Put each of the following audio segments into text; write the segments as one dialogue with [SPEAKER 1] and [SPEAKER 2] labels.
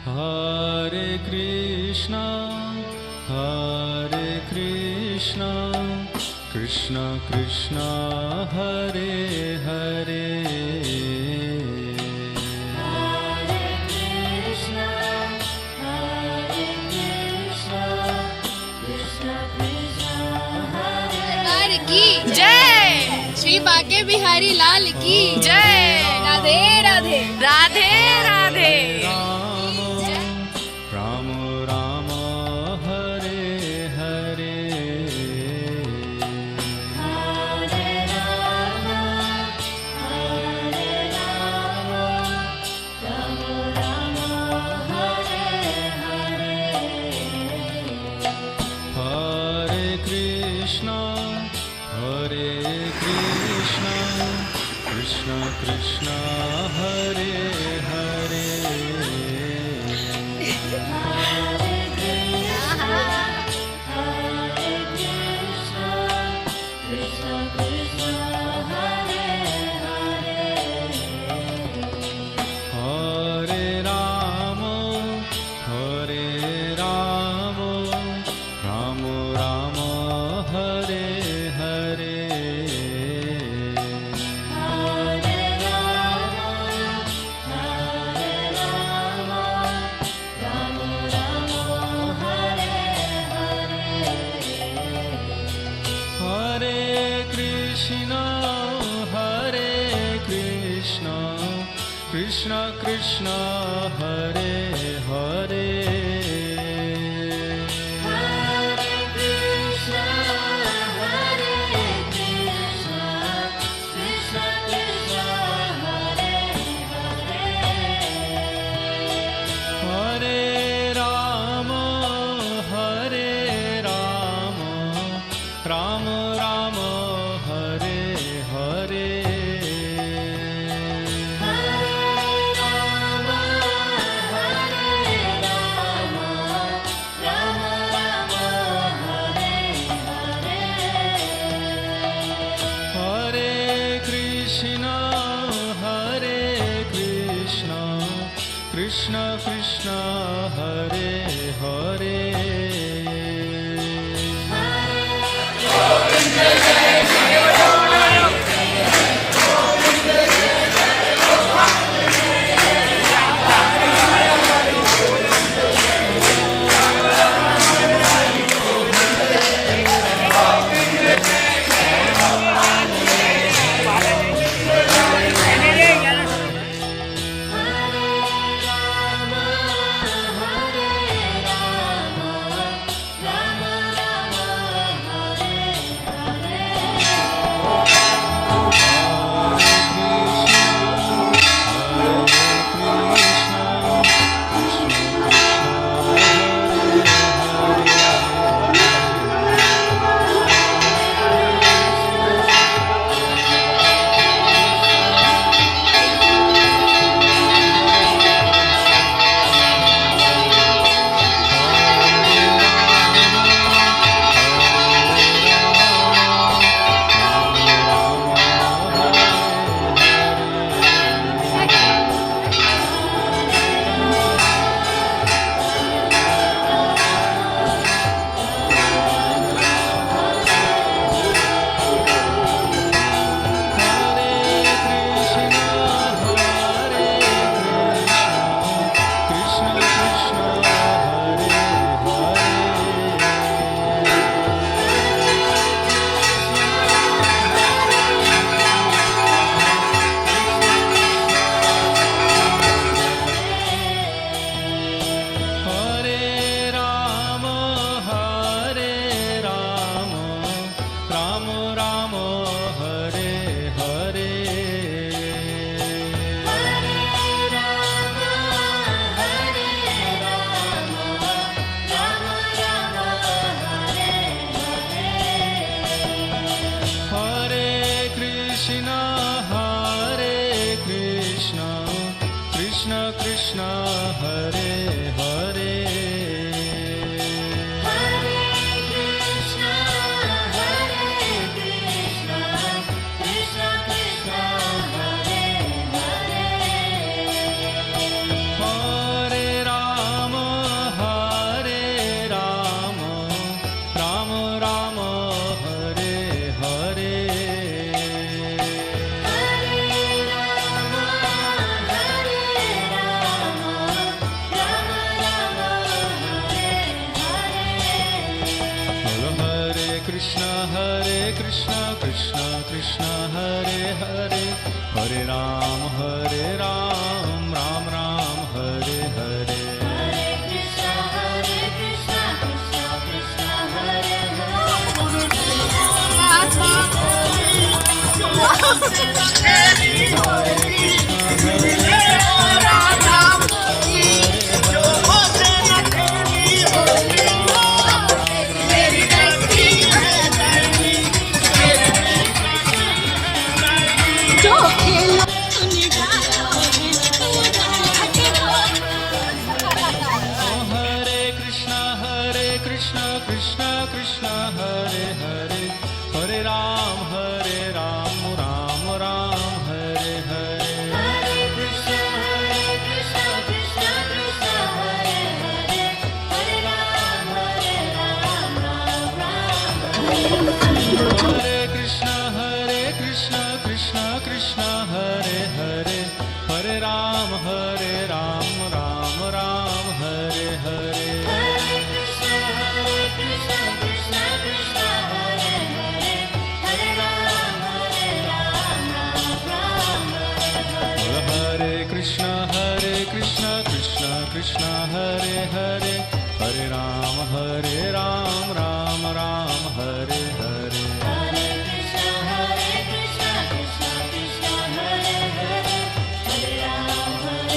[SPEAKER 1] Hare Krishna, Krishna Krishna, Hare Hare.
[SPEAKER 2] की जय, श्री बाके बिहारी लाल की जय। राधे राधे
[SPEAKER 3] राधे राधे।
[SPEAKER 1] राम राम हरे हरे,
[SPEAKER 4] हरे राम हरे राम, राम राम हरे हरे।
[SPEAKER 1] हरे कृष्णा कृष्ण कृष्ण हरे हरे।
[SPEAKER 4] हरे कृष्णा कृष्ण कृष्ण हरे हरे।
[SPEAKER 1] हरे राम राम राम हरे हरे।
[SPEAKER 4] हरे राम राम राम हरे हरे।
[SPEAKER 1] हरे कृष्णा कृष्ण कृष्ण हरे हरे।
[SPEAKER 4] हरे कृष्णा कृष्ण कृष्ण हरे हरे।
[SPEAKER 1] हरे राम राम राम हरे हरे। हरे Krishna Krishna Krishna Hare Hare. Krishna Hare Hare Hare Ram Ram Ram Hare Hare
[SPEAKER 4] Hare Krishna, Krishna Krishna, Hare
[SPEAKER 1] हरे Krishna Krishna Krishna Hare Hare Hare Ram Ram Ram Hare Hare
[SPEAKER 4] Hare Krishna, Krishna Krishna, Hare Hare, Hare Ram, Ram Ram.
[SPEAKER 1] हरे Krishna Krishna Krishna Hare Hare Hare Ram Ram Ram Hare Hare
[SPEAKER 4] Hare Krishna, Krishna Krishna, Hare Hare, Hare Ram, Ram Ram.
[SPEAKER 1] हरे Krishna Krishna Krishna Hare Hare Hare Ram Ram Ram Hare Hare
[SPEAKER 4] Hare Krishna, Krishna Krishna, Hare Hare, Hare Ram, Ram Ram.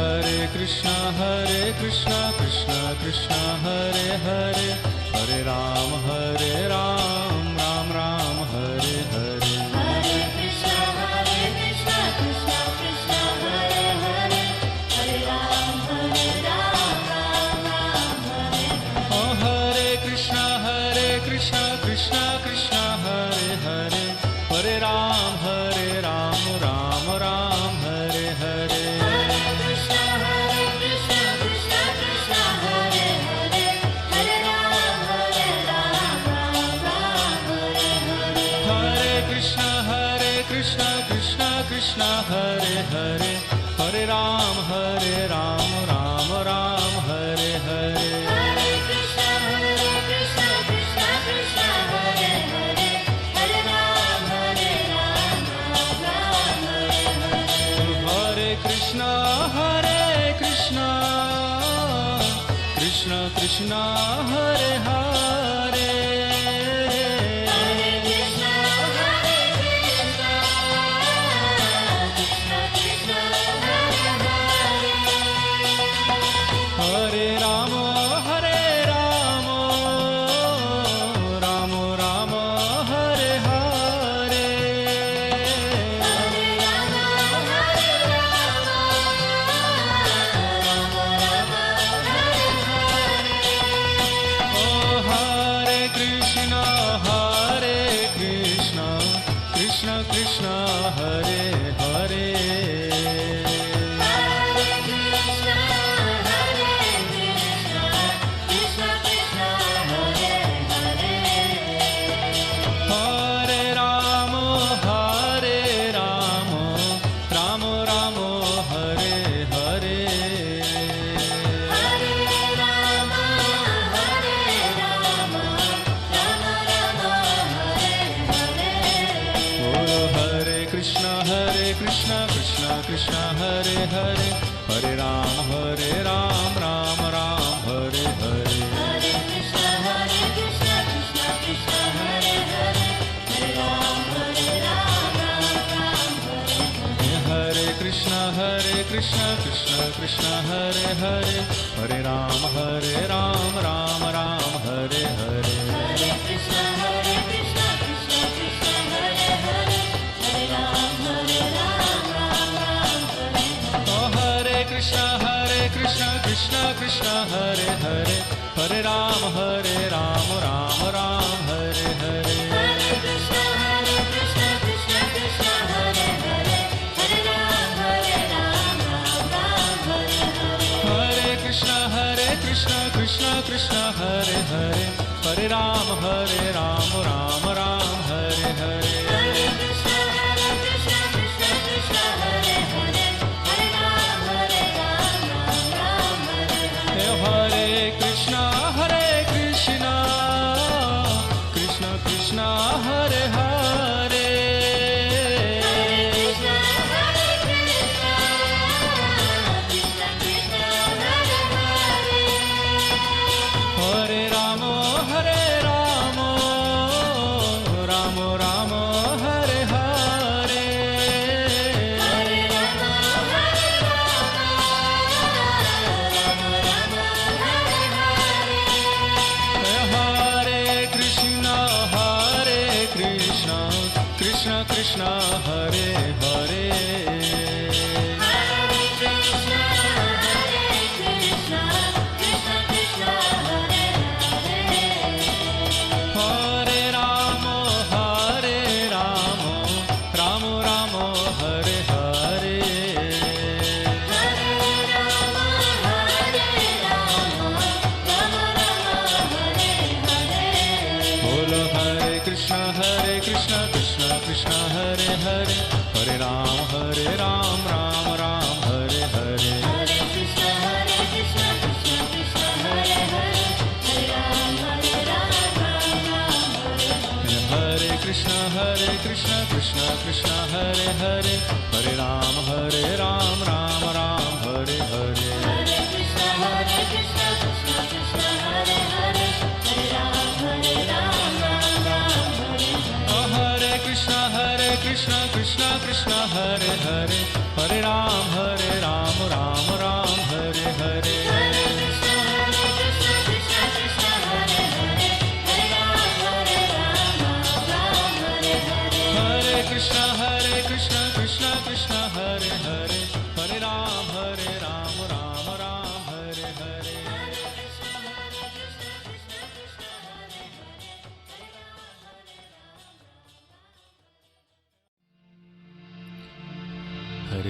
[SPEAKER 1] हरे Krishna Krishna Krishna Hare Hare Hare Ram Ram Ram Hare Hare
[SPEAKER 4] Hare Krishna, Krishna Krishna, Hare Hare, Hare Ram, Ram Ram.
[SPEAKER 1] हरे Krishna Krishna Krishna Hare Hare Hare Ram Ram Ram Hare Hare
[SPEAKER 4] Hare Krishna, Krishna Krishna, Hare Hare, Hare Ram, Ram Ram.
[SPEAKER 1] हरे Krishna Krishna Krishna Hare Hare Hare Ram Ram Ram Hare Hare
[SPEAKER 4] Hare Krishna, Krishna Krishna, Hare Hare, Hare Ram, Ram
[SPEAKER 1] हरे Krishna Krishna Krishna Hare Hare
[SPEAKER 4] Hare Krishna, Krishna Krishna, Hare Hare.
[SPEAKER 1] हरे Ram Ram Ram Hare Hare
[SPEAKER 4] Hare Rama, Hare Rama, Rama Rama, Hare Hare.
[SPEAKER 1] ओ हरे Krishna Krishna Krishna Hare Hare
[SPEAKER 4] Hare Krishna, Krishna Krishna, Hare Hare.
[SPEAKER 1] हरे Ram Ram Ram Hare Hare
[SPEAKER 4] Hare Rama, Hare Rama, Rama Rama, Hare Hare.
[SPEAKER 1] बोलो हरे Krishna Krishna Krishna Hare Hare Hare Ram Ram Ram Hare Hare
[SPEAKER 4] Hare Krishna, Krishna Krishna, Hare Hare, Hare Ram, Ram Ram, Hare Hare.
[SPEAKER 1] हरे Krishna Krishna Krishna Hare Hare Hare Ram Ram Ram Hare Hare
[SPEAKER 4] Hare Krishna, Krishna Krishna, Hare Hare, Hare Ram, Ram Ram, Hare Hare.
[SPEAKER 1] ओ हरे Krishna Krishna Krishna Hare Hare Hare Ram Ram Ram Hare Hare
[SPEAKER 4] Hare Krishna, Krishna Krishna, Hare Hare, Hare Ram, Ram Ram, Hare Hare.
[SPEAKER 1] हरे Krishna Krishna Krishna Hare Hare Hare Ram Ram Hare Hare
[SPEAKER 4] Hare Krishna, Krishna Krishna, Hare Hare, Hare Ram, Ram Ram, Hare Hare.
[SPEAKER 1] हरे Krishna Krishna Krishna, Hare Hare,
[SPEAKER 4] Hare Krishna, Krishna Krishna, Hare Hare.
[SPEAKER 1] Hare Rama, Rama Rama, Hare Hare.
[SPEAKER 4] Hare Rama, Rama Rama, Hare Hare.
[SPEAKER 1] Bolo Hare Krishna, Krishna Krishna, Hare Hare, Hare Ram, Ram Ram, Hare Hare.
[SPEAKER 4] Hare Krishna, Krishna Krishna, Hare Hare. Hare Ram, Ram Ram, Hare Hare.
[SPEAKER 1] Hare Krishna, Krishna Krishna, Hare Hare, Hare Ram, Ram Ram, Hare Hare.
[SPEAKER 4] Hare Krishna, Krishna Krishna, Hare Hare. Hare Ram, Ram Hare Hare.
[SPEAKER 1] Hare Krishna, Krishna Krishna, Hare Hare, Hare Ram, Ram Hare Hare.
[SPEAKER 4] Hare Krishna, Krishna Krishna, Hare Hare. Hare Ram, Ram Hare Hare.
[SPEAKER 1] Hare Krishna, Krishna Krishna, Hare Hare, Hare Ram, Ram Hare Hare.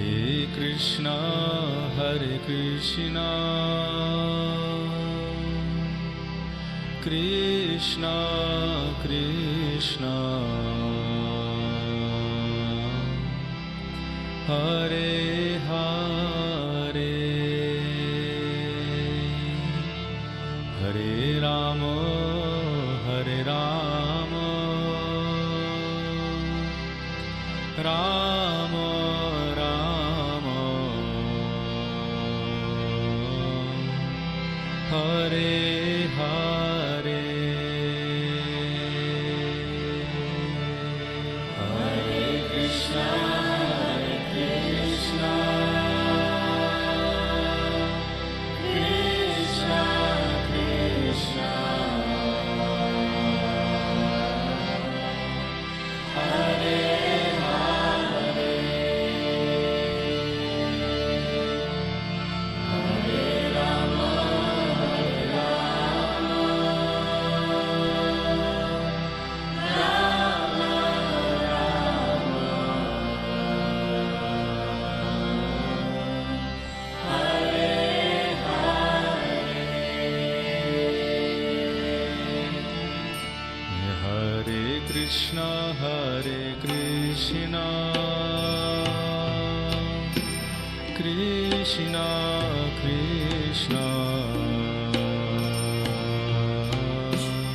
[SPEAKER 1] Hare Krishna, Krishna Krishna, Hare Hare, Hare Rama, Rama Rama, Hare Hare. Hare Krishna, Krishna Krishna, Hare Krishna, Krishna Krishna, Hare Hare,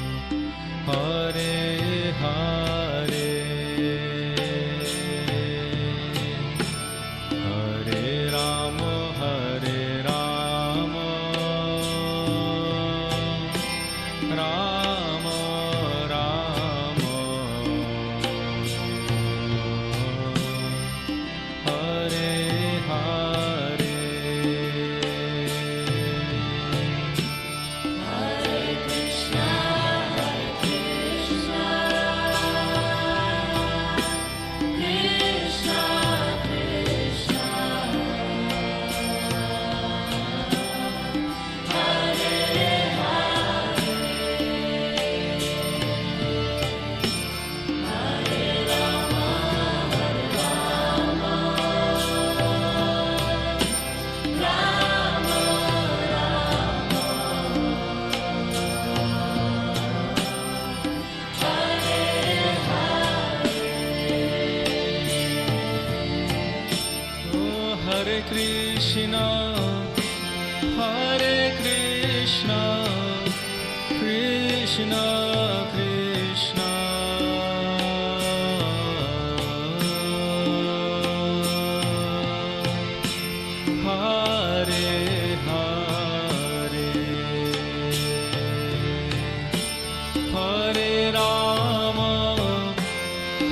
[SPEAKER 1] Hare Rama, Rama Rama, Hare Hare. Hare Krishna, Krishna Krishna, Hare Hare,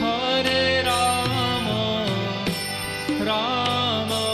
[SPEAKER 1] Hare Rama, Rama